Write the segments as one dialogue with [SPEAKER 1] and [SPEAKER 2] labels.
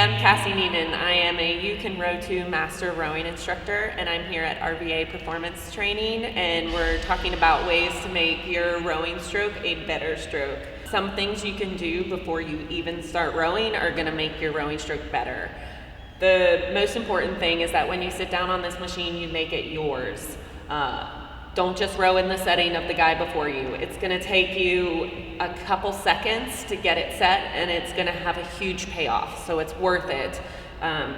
[SPEAKER 1] I'm Cassi Neimann. I am a You Can Row To Master Rowing Instructor, and I'm here at RVA Performance Training, and we're talking about ways to make your rowing stroke a better stroke. Some things you can do before you even start rowing are going to make your rowing stroke better. The most important thing is that when you sit down on this machine, you make it yours. Don't just row in the setting of the guy before you. It's going to take you a couple seconds to get it set, and it's going to have a huge payoff, so it's worth it,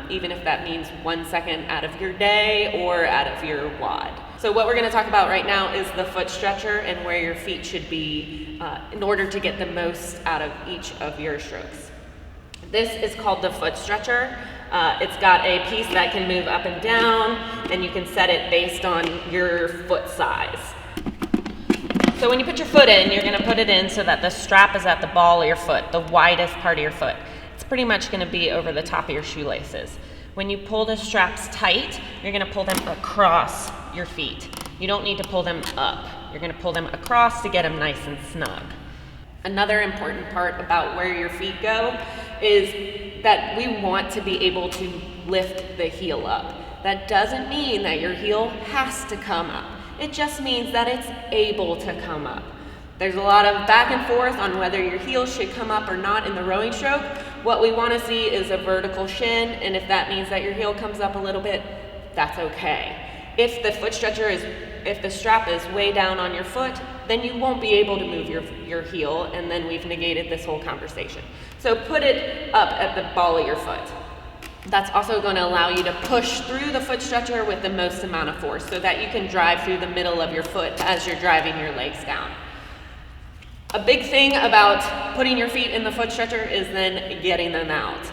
[SPEAKER 1] even if that means 1 second out of your day or out of your WOD. So what we're going to talk about right now is the foot stretcher and where your feet should be in order to get the most out of each of your strokes. This is called the foot stretcher. It's got a piece that can move up and down, and you can set it based on your foot size. So when you put your foot in, you're going to put it in so that the strap is at the ball of your foot, the widest part of your foot. It's pretty much going to be over the top of your shoelaces. When you pull the straps tight, you're going to pull them across your feet. You don't need to pull them up. You're going to pull them across to get them nice and snug. Another important part about where your feet go is that we want to be able to lift the heel up. That doesn't mean that your heel has to come up. It just means that it's able to come up. There's a lot of back and forth on whether your heel should come up or not in the rowing stroke. What we want to see is a vertical shin, and if that means that your heel comes up a little bit, that's okay. If the strap is way down on your foot, then you won't be able to move your heel, and then we've negated this whole conversation. So put it up at the ball of your foot. That's also going to allow you to push through the foot stretcher with the most amount of force so that you can drive through the middle of your foot as you're driving your legs down. A big thing about putting your feet in the foot stretcher is then getting them out.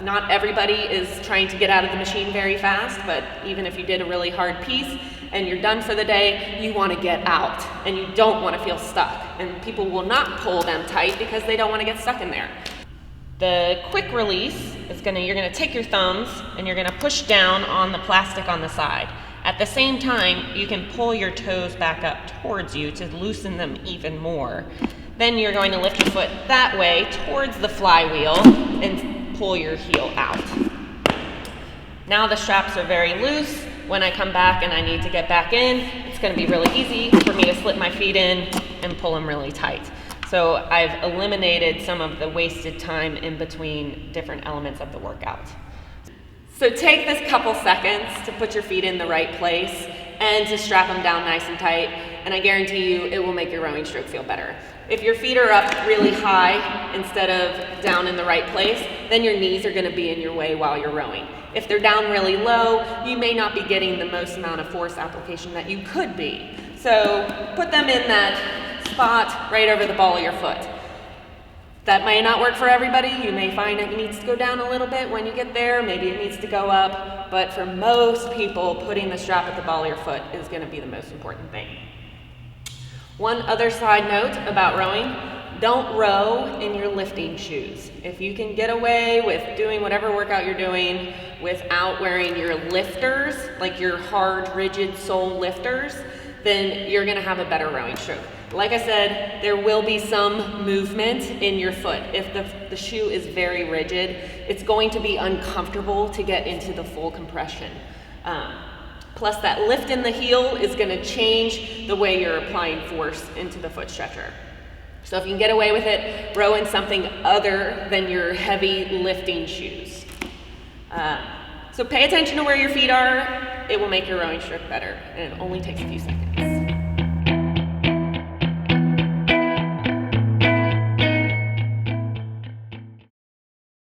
[SPEAKER 1] Not everybody is trying to get out of the machine very fast, but even if you did a really hard piece and you're done for the day, you want to get out and you don't want to feel stuck. And people will not pull them tight because they don't want to get stuck in there. The quick release is you're going to take your thumbs and you're going to push down on the plastic on the side. At the same time, you can pull your toes back up towards you to loosen them even more. Then you're going to lift your foot that way towards the flywheel and pull your heel out. Now the straps are very loose. When I come back and I need to get back in, it's going to be really easy for me to slip my feet in and pull them really tight. So I've eliminated some of the wasted time in between different elements of the workout. So take this couple seconds to put your feet in the right place and to strap them down nice and tight, and I guarantee you it will make your rowing stroke feel better. If your feet are up really high instead of down in the right place, then your knees are going to be in your way while you're rowing. If they're down really low, you may not be getting the most amount of force application that you could be. So put them in that spot right over the ball of your foot. That may not work for everybody. You may find it needs to go down a little bit when you get there. Maybe it needs to go up. But for most people, putting the strap at the ball of your foot is going to be the most important thing. One other side note about rowing, don't row in your lifting shoes. If you can get away with doing whatever workout you're doing without wearing your lifters, like your hard, rigid sole lifters, then you're going to have a better rowing stroke. Like I said, there will be some movement in your foot. If the shoe is very rigid, it's going to be uncomfortable to get into the full compression. Plus that lift in the heel is going to change the way you're applying force into the foot stretcher. So if you can get away with it, row in something other than your heavy lifting shoes. So pay attention to where your feet are. It will make your rowing stroke better, and it only takes a few seconds.